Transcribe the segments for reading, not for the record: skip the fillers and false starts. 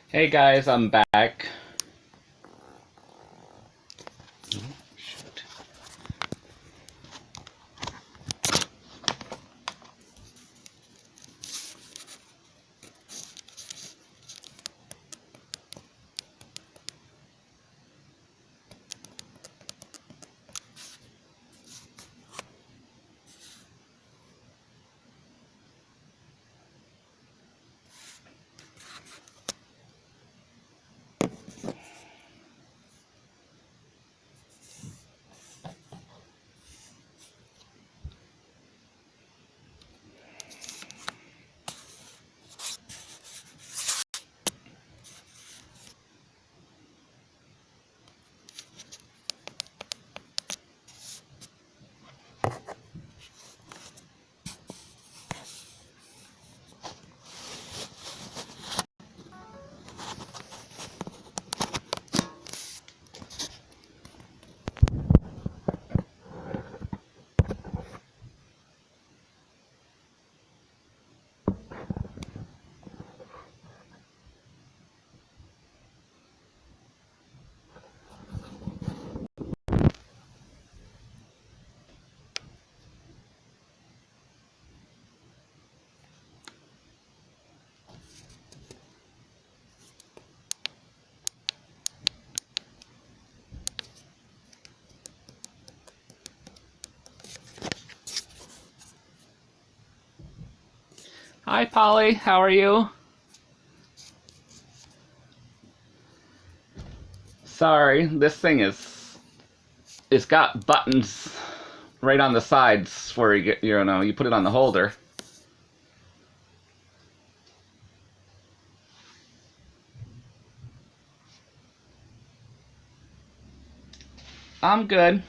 Hey guys, I'm back. Shoot. Hi Polly, how are you? Sorry, this thing is it's got buttons right on the sides where you put it on the holder. I'm good.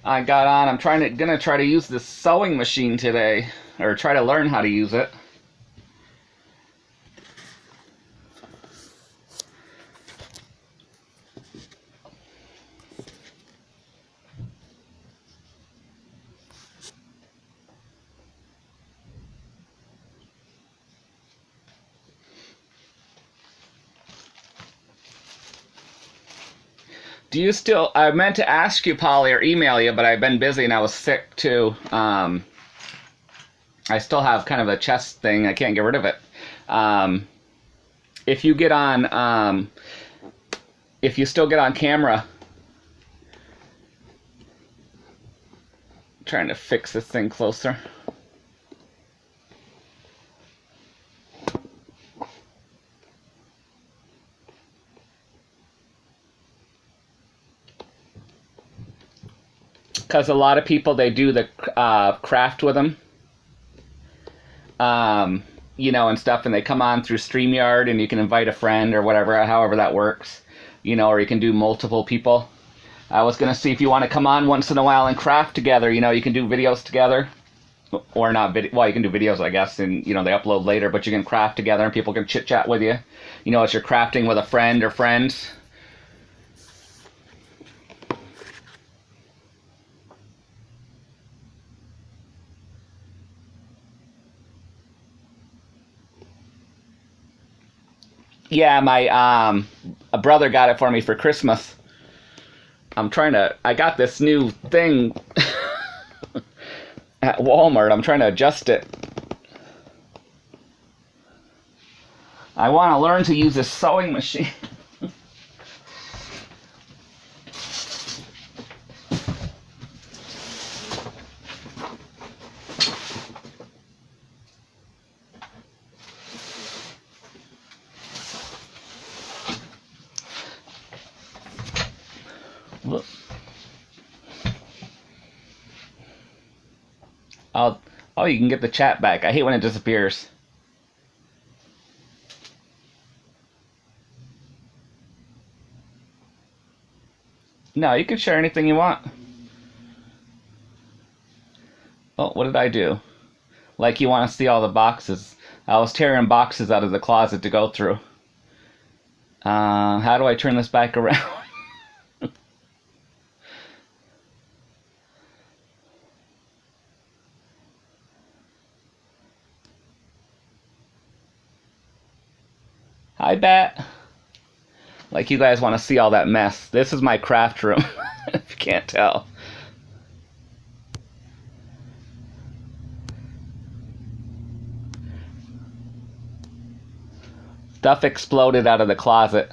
I got on. I'm gonna try to use this sewing machine today, or try to learn how to use it. Do you still? I meant to ask you, Polly, or email you, but I've been busy and I was sick too. I still have kind of a chest thing. I can't get rid of it. Um, if you get on, if you still get on camera, trying to fix this thing closer. Because a lot of people, they do the craft with them, and stuff, and they come on through StreamYard, and you can invite a friend or whatever, however that works, or you can do multiple people. I was going to see if you want to come on once in a while and craft together. You can do videos together, or not video. Well, you can do videos, I guess, and they upload later, but you can craft together and people can chit chat with you. As you're crafting with a friend or friends. Yeah, my a brother got it for me for Christmas. I got this new thing at Walmart. I'm trying to adjust it. I want to learn to use this sewing machine. Oh, you can get the chat back. I hate when it disappears. No, you can share anything you want. Oh, what did I do? Like you want to see all the boxes. I was tearing boxes out of the closet to go through. How do I turn this back around? I bet. Like you guys want to see all that mess. This is my craft room, if you can't tell. Stuff exploded out of the closet.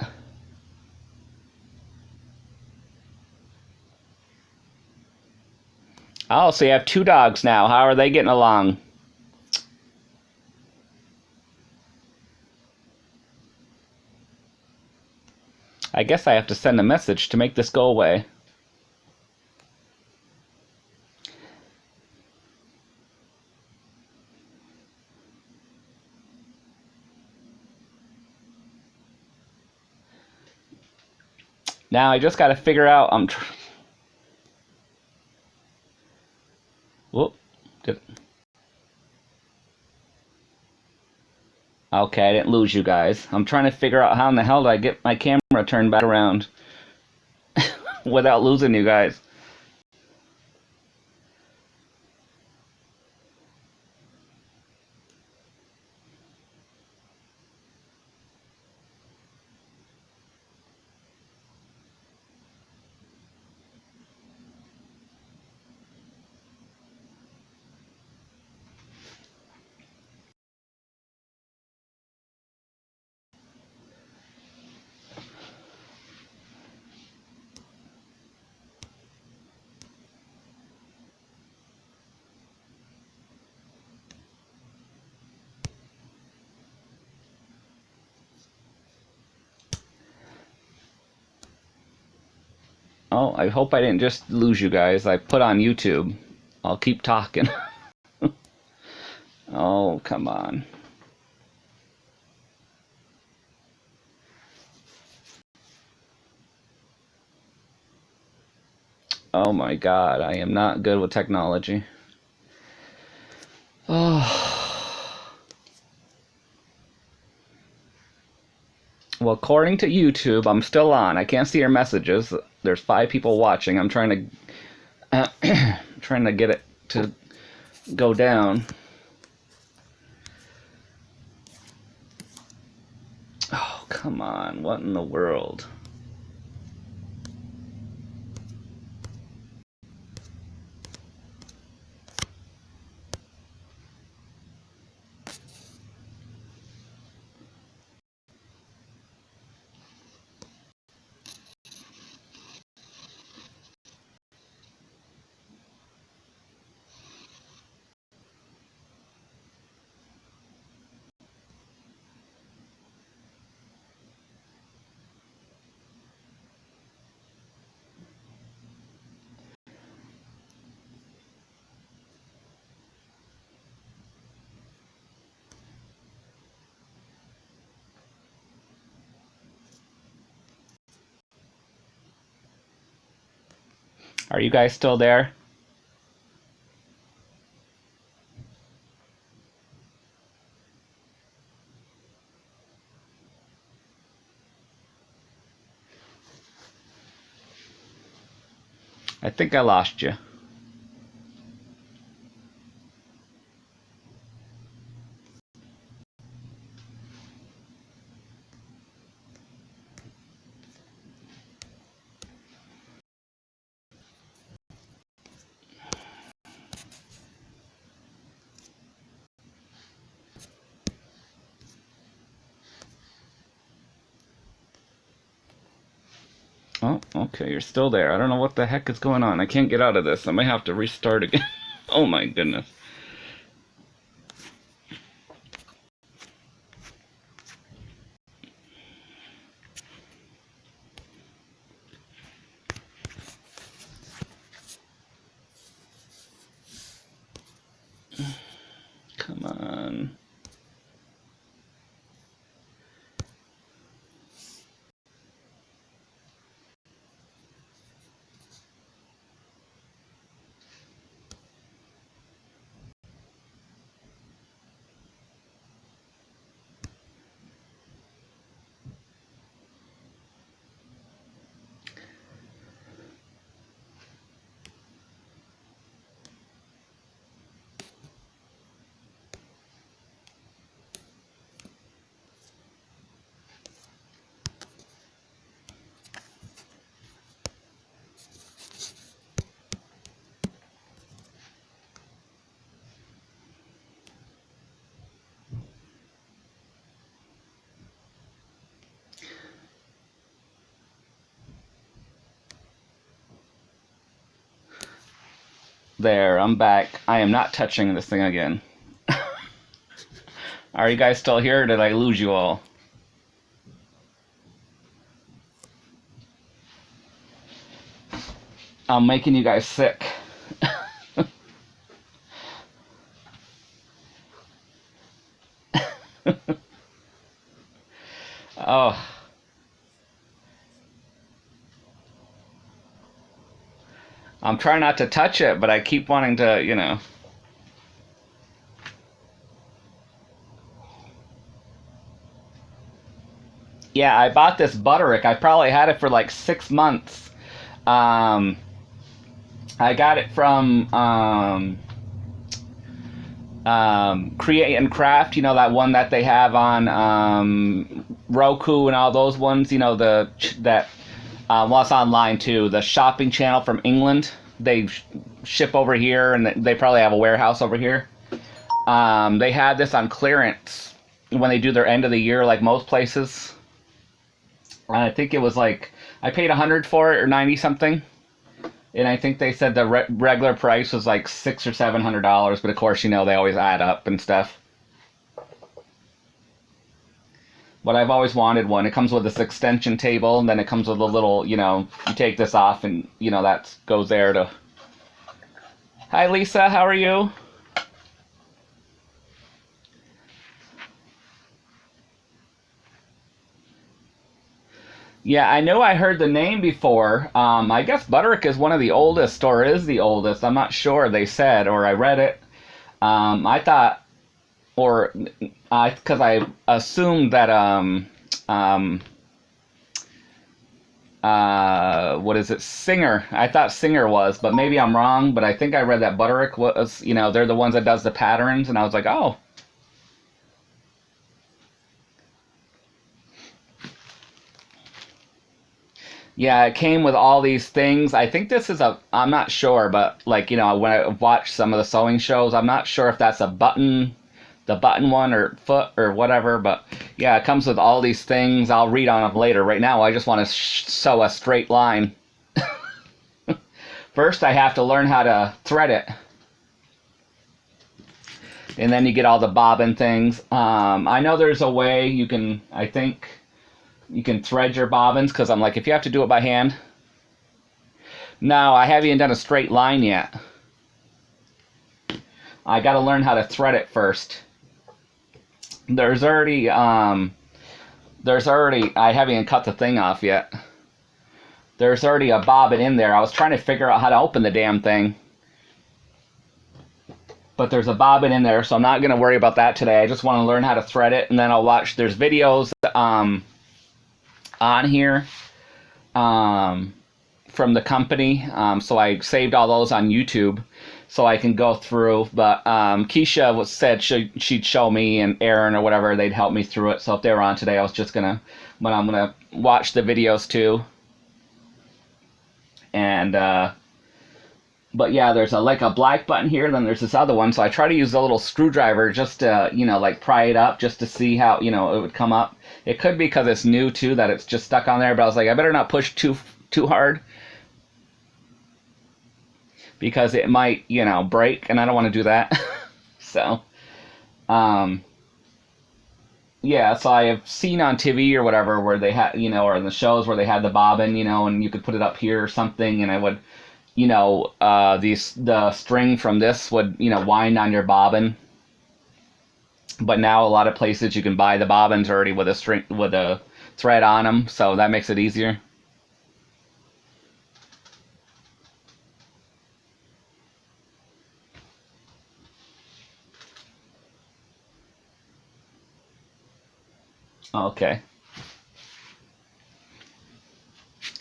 Oh, so you have 2 dogs now. How are they getting along? I guess I have to send a message to make this go away. Now I just got to figure out. Whoop. Okay, I didn't lose you guys. I'm trying to figure out how in the hell do I get my camera turned back around without losing you guys. Oh, I hope I didn't just lose you guys. I put on YouTube. I'll keep talking. Oh, come on. Oh my God, I am not good with technology. Oh. Well, according to YouTube, I'm still on. I can't see your messages. There's 5 people watching. I'm trying to trying to get it to go down. Oh, come on. What in the world? Are you guys still there? I think I lost you. Oh, okay, you're still there. I don't know what the heck is going on. I can't get out of this. I might have to restart again. Oh my goodness. Come on. There, I'm back. I am not touching this thing again. Are you guys still here, or did I lose you all? I'm making you guys sick. Oh. I'm trying not to touch it, but I keep wanting to, you know. Yeah, I bought this Butterick. I probably had it for like 6 months. Um, I got it from Create and Craft, you know, that one that they have on Roku and all those ones, you know, well, it's online too. The shopping channel from England. They ship over here, and they probably have a warehouse over here. They had this on clearance when they do their end of the year, like most places. I think it was like, I paid 100 for it, or 90 something. And I think they said the regular price was like $600 or $700, but of course, you know, they always add up and stuff. But I've always wanted one. It comes with this extension table, and then it comes with a little, you know, you take this off, and, you know, that goes there to... Hi, Lisa, how are you? Yeah, I know I heard the name before. I guess Butterick is one of the oldest, or is the oldest. I'm not sure, they said, or I read it. I thought, or because I assumed that, what is it, Singer. I thought Singer was, but maybe I'm wrong. But I think I read that Butterick was, you know, they're the ones that does the patterns, and I was like, oh. Yeah, it came with all these things. I think this is I'm not sure, but like, you know, when I watch some of the sewing shows, I'm not sure if that's the button one or foot or whatever, but yeah, it comes with all these things. I'll read on them later. Right now, I just want to sew a straight line. First, I have to learn how to thread it. And then you get all the bobbin things. I know there's a way you can, I think... You can thread your bobbins, because I'm like, if you have to do it by hand. No, I haven't even done a straight line yet. I got to learn how to thread it first. There's already, I haven't even cut the thing off yet. There's already a bobbin in there. I was trying to figure out how to open the damn thing. But there's a bobbin in there, so I'm not going to worry about that today. I just want to learn how to thread it, and then I'll watch, there's videos, on here from the company, so I saved all those on YouTube so I can go through, but Keisha said she'd show me, and Aaron or whatever, they'd help me through it, so if they were on today, I'm gonna watch the videos too. And but yeah, there's like a black button here, and then there's this other one, so I try to use a little screwdriver just to, you know, like pry it up, just to see how, you know, it would come up. It could be because it's new too, that it's just stuck on there, but I was like, I better not push too hard, because it might, you know, break, and I don't want to do that. So, yeah, so I have seen on TV or whatever where they had, you know, or in the shows where they had the bobbin, you know, and you could put it up here or something, and I would, you know, the string from this would, you know, wind on your bobbin. But now a lot of places you can buy the bobbins already with a thread on them, so that makes it easier. Okay.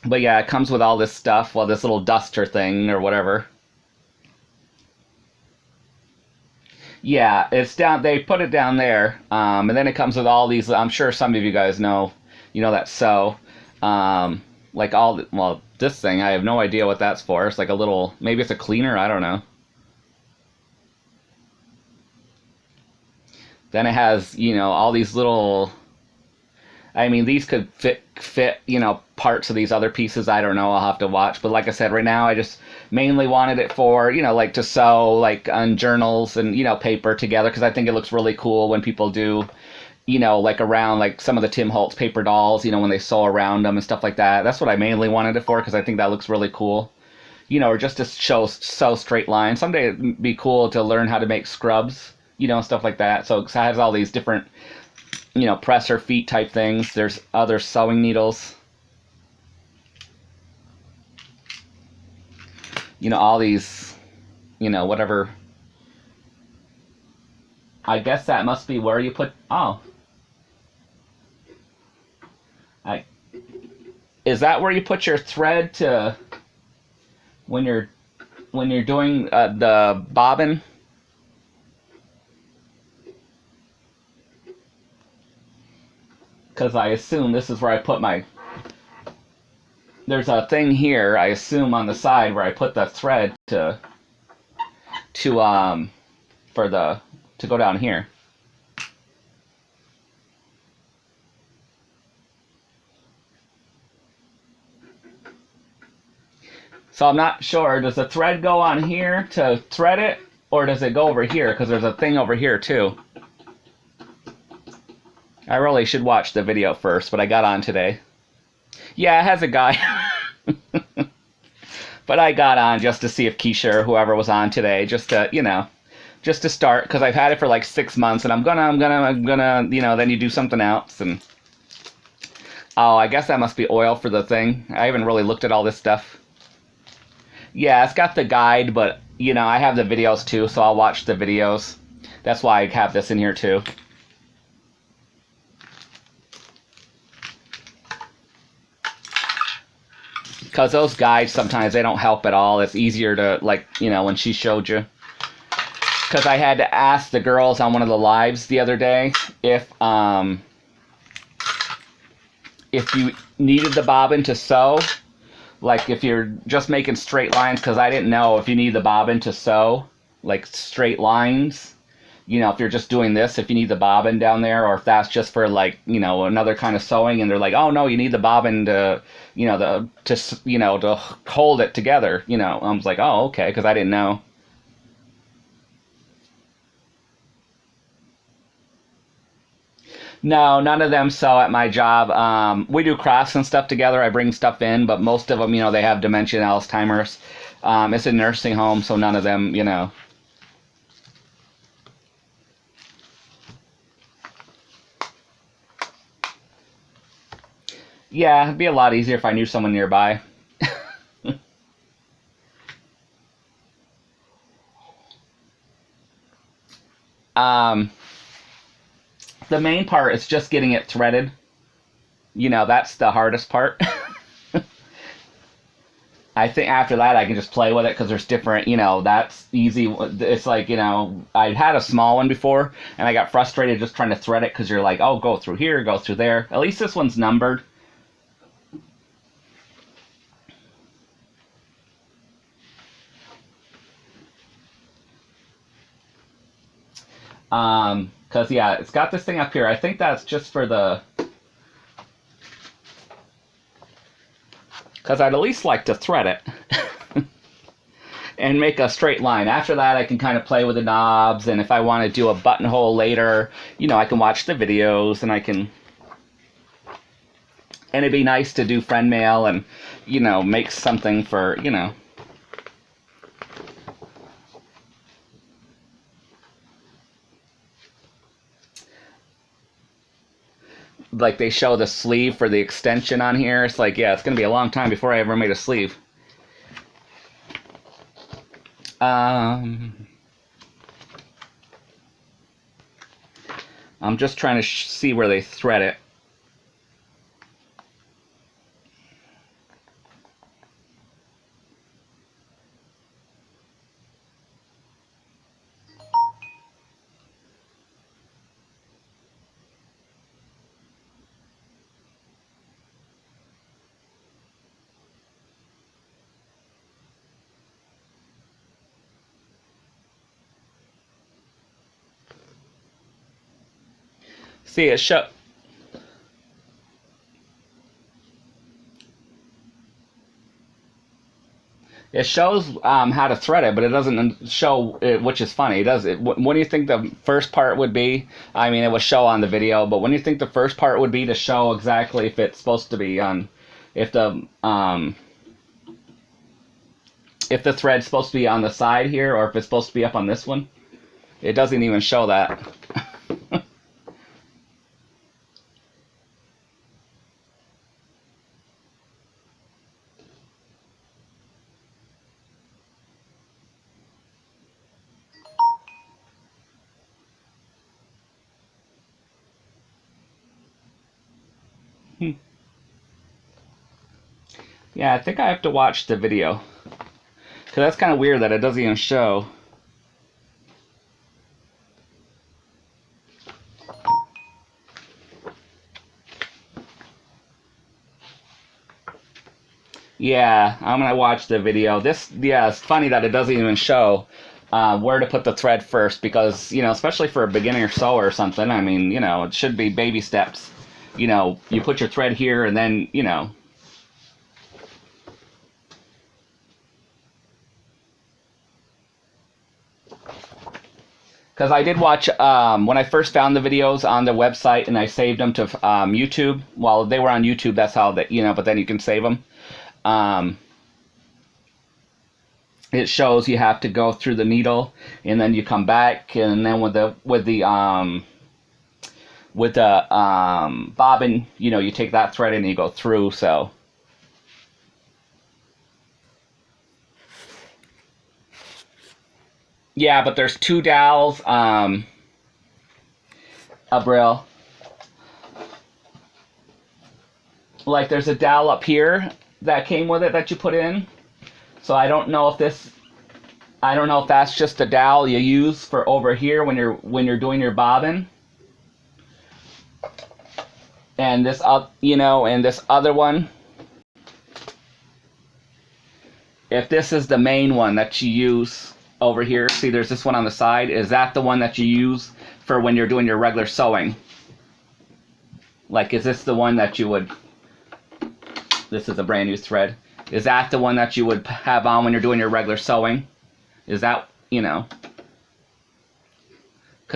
But yeah, it comes with all this stuff, well, this little duster thing or whatever. Yeah, it's down, they put it down there, and then it comes with all these, I'm sure some of you guys know, you know, that sew. Like well, this thing, I have no idea what that's for. It's like a little, maybe it's a cleaner, I don't know. Then it has, you know, all these little, I mean, these could fit, you know, parts of these other pieces. I don't know. I'll have to watch. But like I said, right now I just mainly wanted it for, you know, like to sew like on journals and, you know, paper together, because I think it looks really cool when people do, you know, like around like some of the Tim Holtz paper dolls, you know, when they sew around them and stuff like that. That's what I mainly wanted it for, because I think that looks really cool. You know, or just to sew straight lines. Someday it'd be cool to learn how to make scrubs, you know, stuff like that. So it has all these different, you know, presser feet type things. There's other sewing needles. You know, all these, you know, whatever. I guess that must be where you put, oh. Is that where you put your thread to, when you're doing the bobbin? Because I assume this is where I put my, there's a thing here, I assume on the side, where I put the thread to go down here. So I'm not sure, does the thread go on here to thread it, or does it go over here? Because there's a thing over here too. I really should watch the video first, but I got on today. Yeah, it has a guy. But I got on just to see if Keisha or whoever was on today, just to, you know, just to start, because I've had it for like 6 months, and I'm gonna, you know, then you do something else, and oh, I guess that must be oil for the thing. I haven't really looked at all this stuff. Yeah, it's got the guide, but, you know, I have the videos too, so I'll watch the videos. That's why I have this in here too. Because those guides, sometimes they don't help at all. It's easier to, like, you know, when she showed you. Because I had to ask the girls on one of the lives the other day if you needed the bobbin to sew. Like, if you're just making straight lines, because I didn't know if you need the bobbin to sew, like, straight lines. You know, if you're just doing this, if you need the bobbin down there, or if that's just for, like, you know, another kind of sewing, and they're like, oh, no, you need the bobbin to, you know, to hold it together, you know. I was like, oh, okay, because I didn't know. No, none of them sew at my job. We do crafts and stuff together. I bring stuff in, but most of them, you know, they have dementia and Alzheimer's. It's a nursing home, so none of them, you know. Yeah, it'd be a lot easier if I knew someone nearby. Um, the main part is just getting it threaded. You know, that's the hardest part. I think after that I can just play with it, because there's different, you know, that's easy. It's like, you know, I had a small one before, and I got frustrated just trying to thread it, because you're like, oh, go through here, go through there. At least this one's numbered. Because, yeah, it's got this thing up here. I think that's just for the... Because I'd at least like to thread it. And make a straight line. After that, I can kind of play with the knobs, and if I want to do a buttonhole later, you know, I can watch the videos, and I can... And it'd be nice to do friend mail and, you know, make something for, you know... Like, they show the sleeve for the extension on here. It's like, yeah, it's going to be a long time before I ever made a sleeve. I'm just trying to see where they thread it. See, it show. It shows how to thread it, but it doesn't show it, which is funny. It does it. What do you think the first part would be? I mean, it will show on the video, but when do you think the first part would be to show exactly if it's supposed to be on, if the thread's supposed to be on the side here, or if it's supposed to be up on this one? It doesn't even show that. Yeah, I think I have to watch the video. Because that's kind of weird that it doesn't even show. Yeah, I'm going to watch the video. Yeah, it's funny that it doesn't even show where to put the thread first. Because, especially for a beginner sewer or something, I mean, it should be baby steps. You put your thread here and then, Because I did watch, when I first found the videos on the website and I saved them to YouTube. Well, they were on YouTube, that's how they, but then you can save them. It shows you have to go through the needle and then you come back, and then with the bobbin, you take that thread and you go through, so. Yeah, but there's two dowels, Abril. Like, there's a dowel up here that came with it that you put in. So I don't know if that's just the dowel you use for over here when you're doing your bobbin. And this and this other one, if this is the main one that you use over here, see there's this one on the side, is that the one that you use for when you're doing your regular sewing? Like, is this the one that you would, this is a brand new thread, is that the one that you would have on when you're doing your regular sewing? Is that, because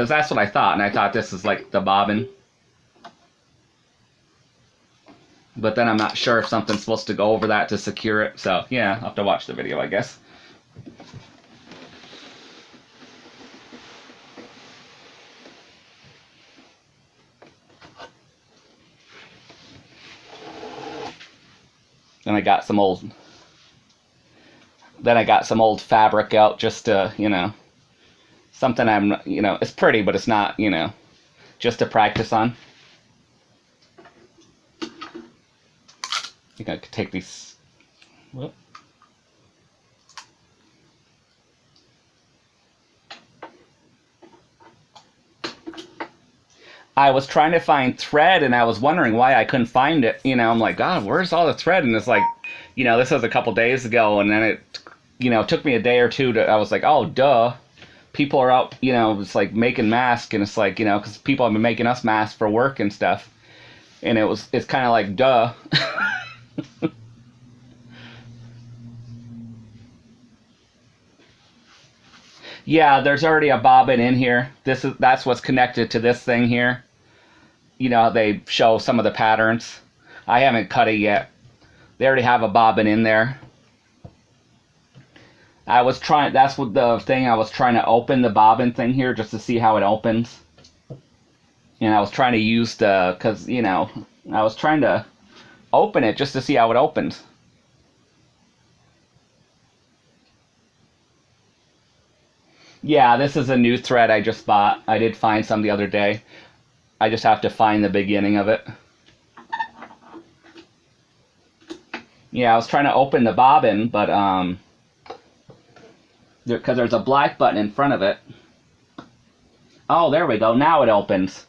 that's what I thought, and I thought this is like the bobbin. But then I'm not sure if something's supposed to go over that to secure it, so yeah, I'll have to watch the video, I guess. Then I got some old fabric out just to, something I'm, it's pretty, but it's not, just to practice on. I think I could take these. Whoop. I was trying to find thread, and I was wondering why I couldn't find it. I'm like, God, where's all the thread? And it's like, this was a couple days ago, and then it, took me a day or two I was like, oh, duh. People are out, it's like making masks, and it's like, because people have been making us masks for work and stuff. And it's kind of like, duh. Yeah, there's already a bobbin in here. That's what's connected to this thing here. They show some of the patterns. I haven't cut it yet. They already have a bobbin in there. That's what the thing, I was trying to open the bobbin thing here just to see how it opens. And I was trying to use because, I was trying to open it just to see how it opens. Yeah, this is a new thread I just bought. I did find some the other day. I just have to find the beginning of it. Yeah, I was trying to open the bobbin, but because there's a black button in front of it. Oh, there we go. Now it opens.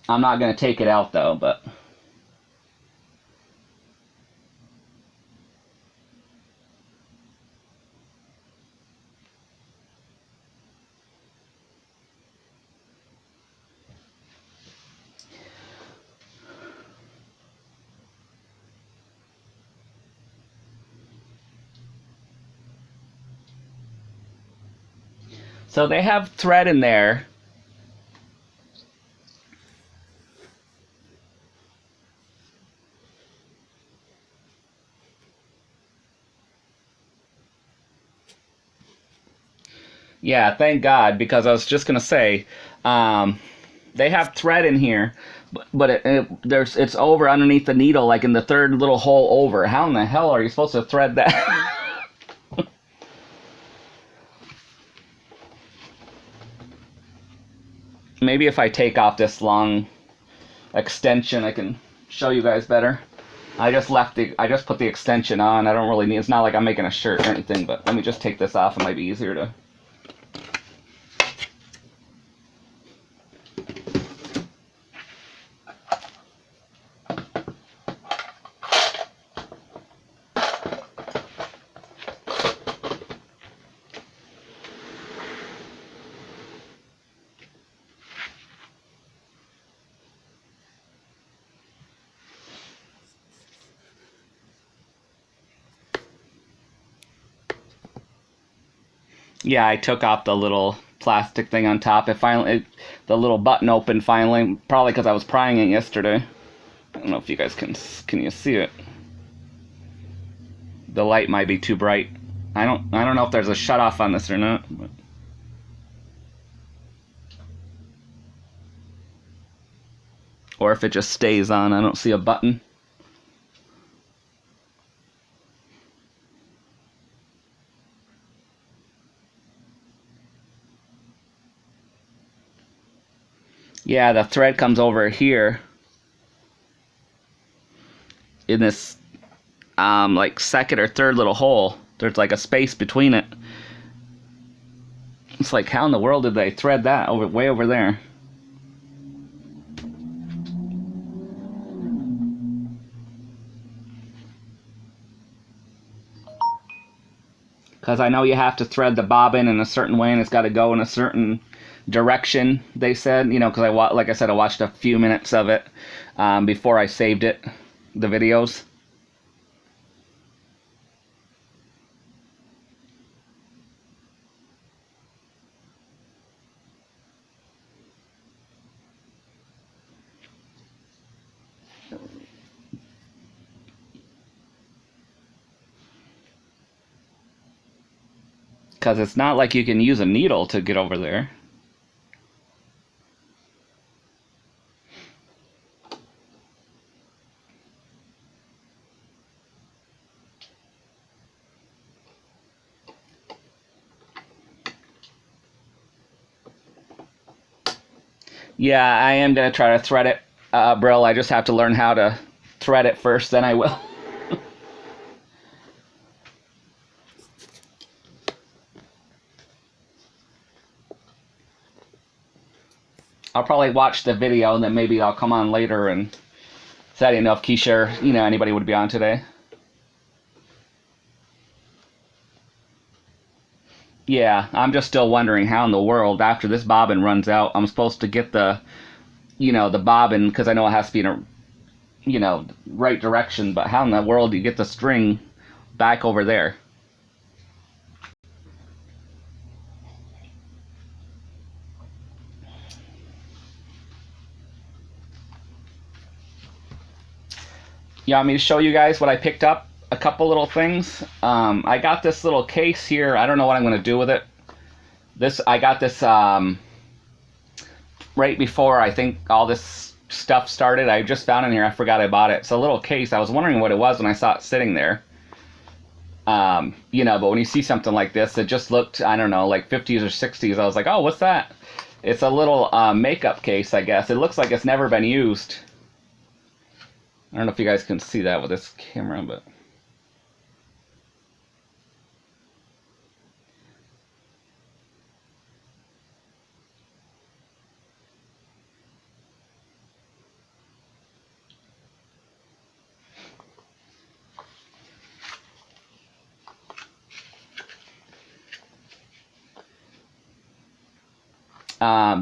I'm not going to take it out though, but So they have thread in there. Yeah, thank God, because I was just gonna say, they have thread in here, but it's over underneath the needle, like in the third little hole over. How in the hell are you supposed to thread that? Maybe if I take off this long extension, I can show you guys better. I just put the extension on. I don't really need, it's not like I'm making a shirt or anything, but let me just take this off. It might be easier to. Yeah, I took off the little plastic thing on top. The little button opened finally, probably because I was prying it yesterday. I don't know if you guys can you see it? The light might be too bright. I don't know if there's a shut off on this or not. But. Or if it just stays on. I don't see a button. Yeah, the thread comes over here in this like second or third little hole. There's like a space between it. It's like, how in the world did they thread that way over there? Because I know you have to thread the bobbin in a certain way, and it's got to go in a certain direction, they said, you know, because like I said, I watched a few minutes of it before I saved it, the videos. Because it's not like you can use a needle to get over there. Yeah, I am going to try to thread it, Brill. I just have to learn how to thread it first, then I will. I'll probably watch the video, and then maybe I'll come on later and say I didn't know if Keisha or, anybody would be on today. Yeah, I'm just still wondering how in the world, after this bobbin runs out, I'm supposed to get the bobbin, because I know it has to be in a, right direction, but how in the world do you get the string back over there? You want me to show you guys what I picked up? A couple little things. I got this little case here. I don't know what I'm going to do with it. I got this right before I think all this stuff started. I just found it in here. I forgot I bought it. It's a little case. I was wondering what it was when I saw it sitting there. But when you see something like this, it just looked, I don't know, like 50s or 60s. I was like, oh, what's that? It's a little makeup case, I guess. It looks like it's never been used. I don't know if you guys can see that with this camera, but...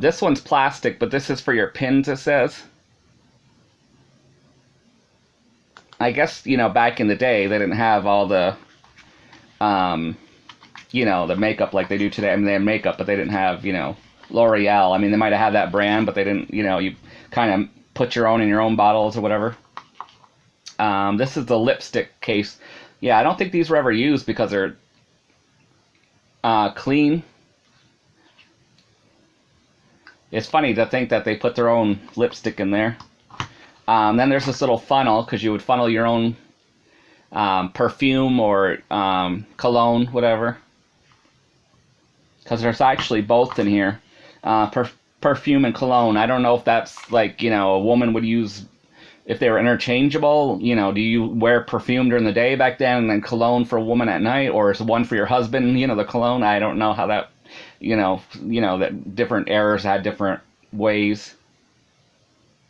this one's plastic, but this is for your pins, it says. I guess, back in the day, they didn't have all the, the makeup like they do today. I mean, they had makeup, but they didn't have, L'Oreal. I mean, they might have had that brand, but they didn't, you kind of put your own in your own bottles or whatever. This is the lipstick case. Yeah, I don't think these were ever used because they're clean. It's funny to think that they put their own lipstick in there. Then there's this little funnel, because you would funnel your own perfume or cologne, whatever. Because there's actually both in here. Perfume and cologne. I don't know if that's like, a woman would use, if they were interchangeable. Do you wear perfume during the day back then and then cologne for a woman at night? Or is one for your husband, the cologne? I don't know how that, that different eras had different ways.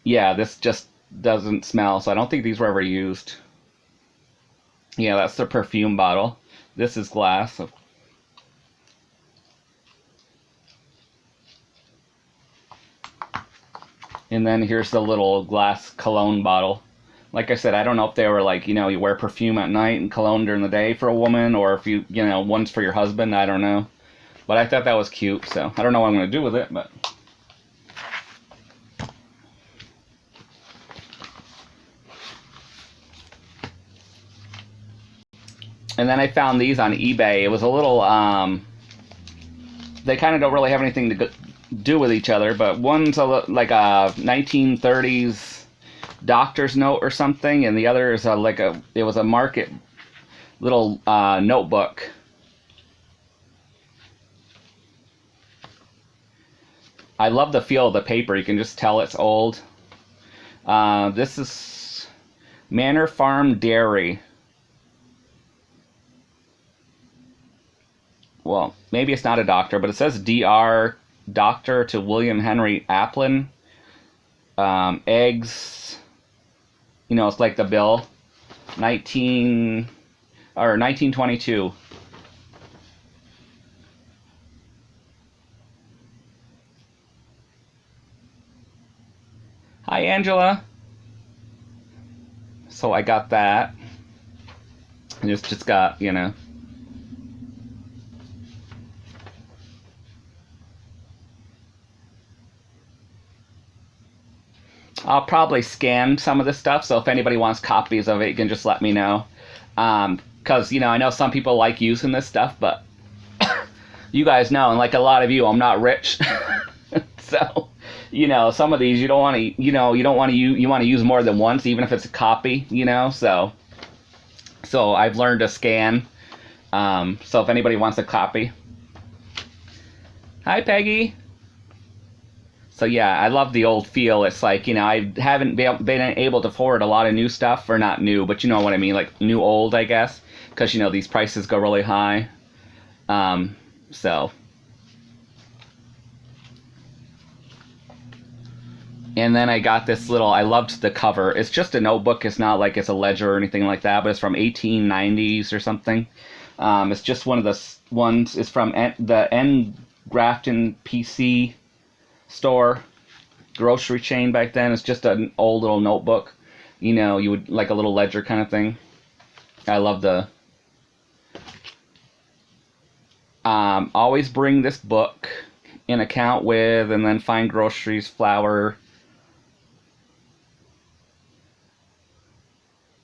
Yeah, this just doesn't smell, so I don't think these were ever used. Yeah, that's the perfume bottle. This is glass. And then here's the little glass cologne bottle. Like I said, I don't know if they were like, you wear perfume at night and cologne during the day for a woman, or if one's for your husband, I don't know. But I thought that was cute, so I don't know what I'm going to do with it, but... And then I found these on eBay. It was a little, they kind of don't really have anything to do with each other, but one's like a 1930s doctor's note or something, and the other is it was a market little notebook. I love the feel of the paper. You can just tell it's old. This is Manor Farm Dairy. Well, maybe it's not a doctor, but it says Dr. Doctor to William Henry Applin. Eggs. It's like the bill. 1922. Hi, Angela. So I got that. And it's just got, I'll probably scan some of this stuff, so if anybody wants copies of it, you can just let me know. Because, I know some people like using this stuff, but you guys know, and like a lot of you, I'm not rich. So, some of these you don't want to, you don't want to use, you want to use more than once, even if it's a copy, so I've learned to scan. So if anybody wants a copy. Hi, Peggy. So yeah, I love the old feel. It's like, I haven't been able to forward a lot of new stuff, or not new, but you know what I mean, like new old, I guess, because these prices go really high. So. And then I got this little, I loved the cover. It's just a notebook. It's not like it's a ledger or anything like that, but it's from 1890s or something. It's just one of the ones. It's from the N. Grafton PC store, grocery chain back then. It's just an old little notebook. You would like a little ledger kind of thing. I love the... always bring this book in account with, and then find groceries, flour.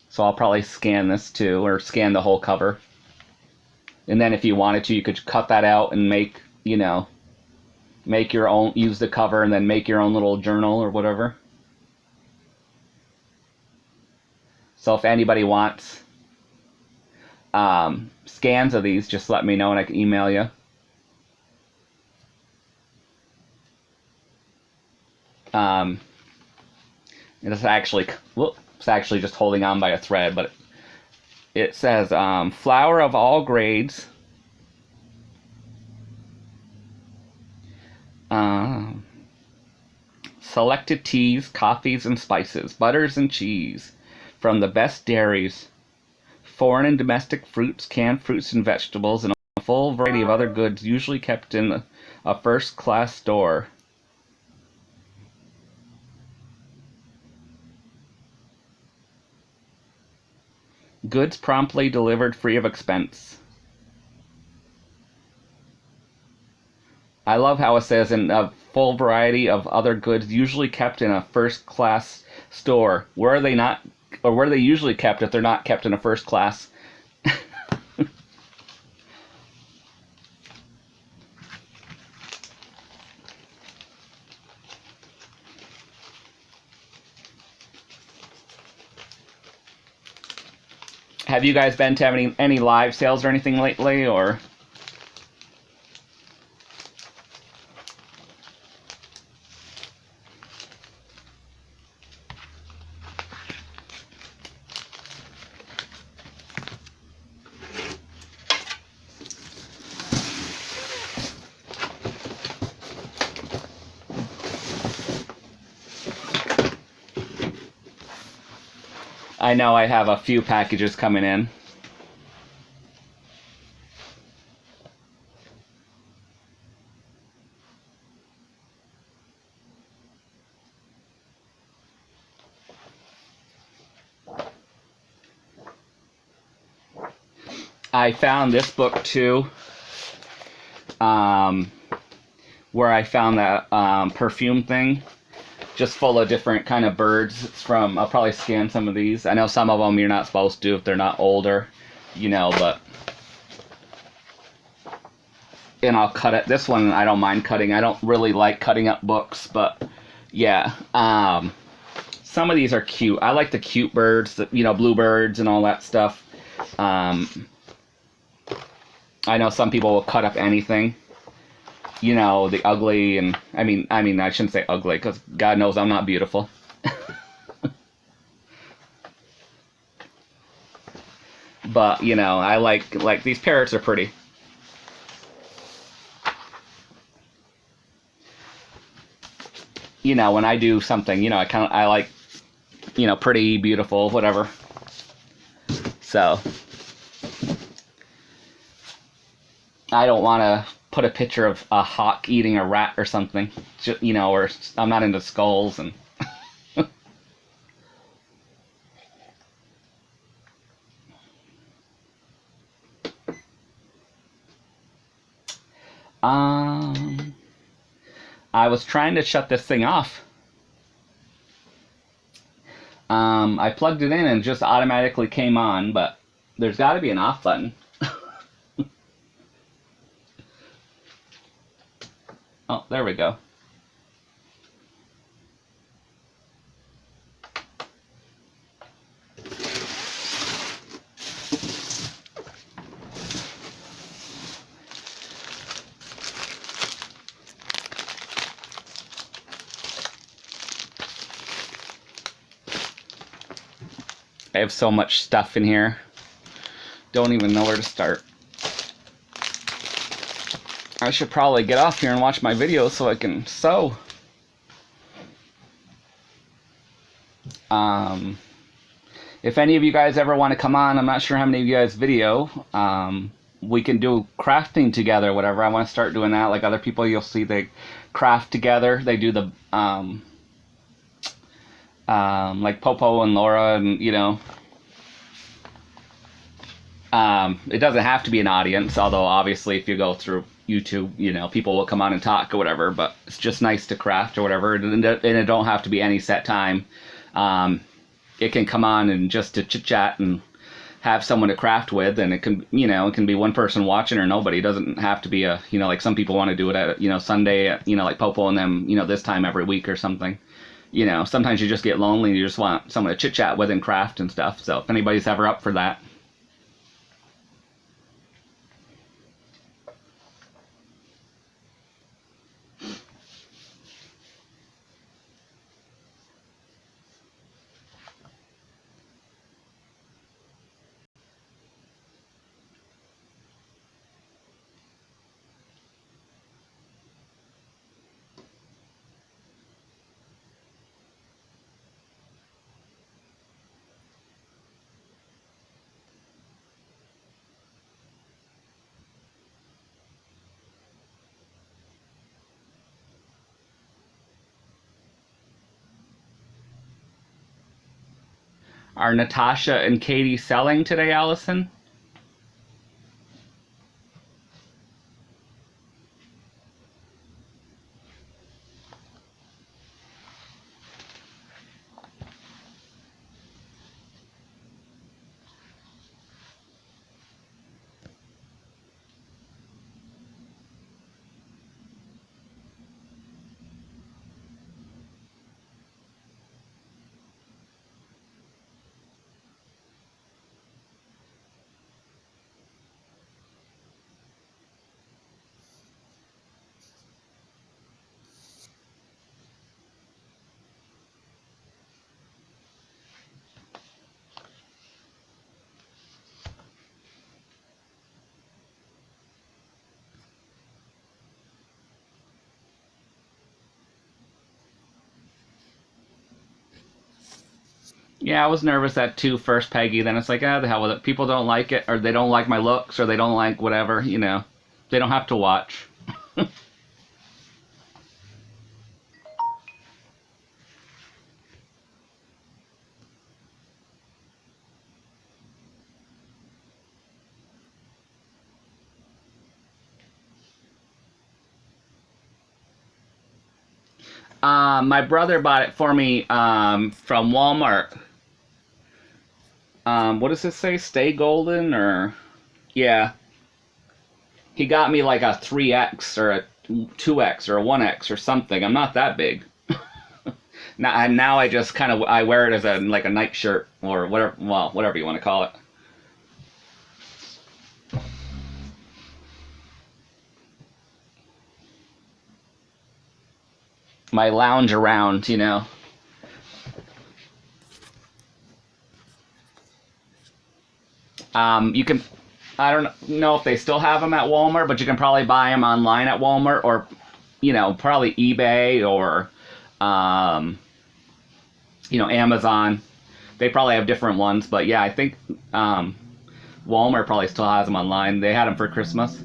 So I'll probably scan this too, or scan the whole cover. And then if you wanted to, you could cut that out and make, make your own, use the cover and then make your own little journal or whatever. So if anybody wants scans of these, just let me know and I can email you. It's actually, whoop, it's actually just holding on by a thread, but it says flour of all grades, selected teas, coffees, and spices, butters and cheese from the best dairies, foreign and domestic fruits, canned fruits and vegetables, and a full variety of other goods usually kept in a first-class store. Goods promptly delivered free of expense. I love how it says in a full variety of other goods usually kept in a first class store. Where are they not, or where are they usually kept if they're not kept in a first class? Have you guys been to any live sales or anything lately, or? I know I have a few packages coming in. I found this book too, where I found that perfume thing, just full of different kind of birds. It's from, I'll probably scan some of these. I know some of them you're not supposed to if they're not older, you know, but, and I'll cut it. This one I don't mind cutting. I don't really like cutting up books, but yeah, some of these are cute. I like the cute birds, you know, bluebirds and all that stuff. I know some people will cut up anything, you know, the ugly, and I mean, I shouldn't say ugly, because God knows I'm not beautiful. But, you know, I like these parrots are pretty. You know, when I do something, you know, I like, you know, pretty, beautiful, whatever. So I don't want to put a picture of a hawk eating a rat or something, you know, or I'm not into skulls and. I was trying to shut this thing off. I plugged it in and it just automatically came on, but there's got to be an off button. Oh, there we go. I have so much stuff in here. Don't even know where to start. I should probably get off here and watch my videos so I can sew. If any of you guys ever want to come on, I'm not sure how many of you guys video, we can do crafting together, whatever. I want to start doing that. Like other people, you'll see they craft together. They do the, like Popo and Laura, and, you know. It doesn't have to be an audience, although obviously if you go through YouTube, you know, people will come on and talk or whatever, but it's just nice to craft or whatever, and it don't have to be any set time. It can come on and just to chit-chat and have someone to craft with, and it can, you know, it can be one person watching or nobody. It doesn't have to be a, you know, like some people want to do it at, you know, Sunday, at, you know, like Popo and them, you know, this time every week or something. You know, sometimes you just get lonely and you just want someone to chit-chat with and craft and stuff, so if anybody's ever up for that. Are Natasha and Katie selling today, Allison? Yeah, I was nervous at two first, Peggy. Then it's like, ah, the hell with it. People don't like it, or they don't like my looks, or they don't like whatever. You know, they don't have to watch. My brother bought it for me from Walmart. What does it say? Stay golden, or yeah, he got me like a 3X or a 2X or a 1X or something. I'm not that big. Now I just kind of I wear it as a like a night shirt or whatever. Well, whatever you want to call it. My lounge around, you know. You can, I don't know if they still have them at Walmart, but you can probably buy them online at Walmart or, you know, probably eBay or, um, you know, Amazon. They probably have different ones, but yeah, I think Walmart probably still has them online. They had them for Christmas.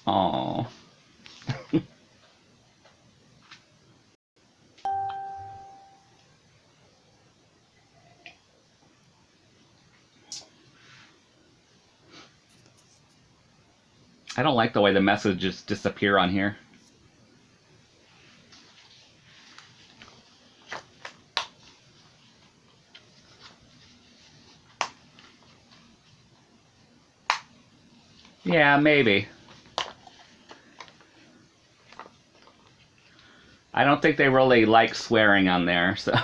Oh. I don't like the way the messages disappear on here. Yeah, maybe. I don't think they really like swearing on there, so.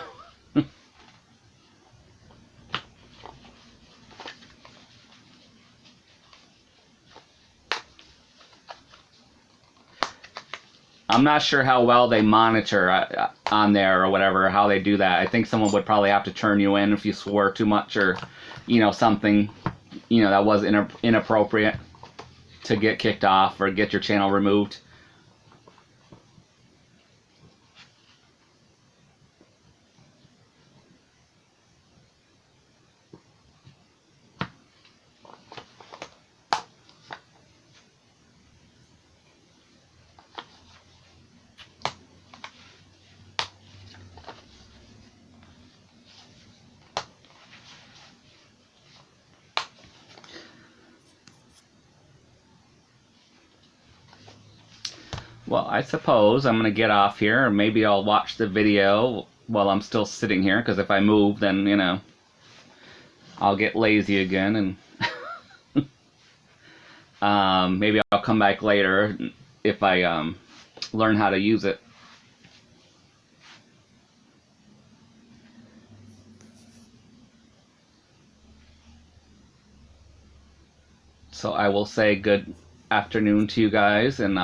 I'm not sure how well they monitor on there or whatever, how they do that. I think someone would probably have to turn you in if you swore too much or, you know, something, you know, that was inappropriate to get kicked off or get your channel removed. Well, I suppose I'm going to get off here, or maybe I'll watch the video while I'm still sitting here, because if I move, then, you know, I'll get lazy again, and maybe I'll come back later if I learn how to use it. So I will say good afternoon to you guys, and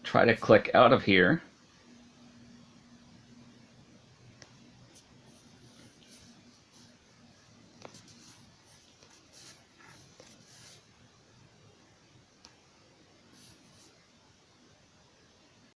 try to click out of here.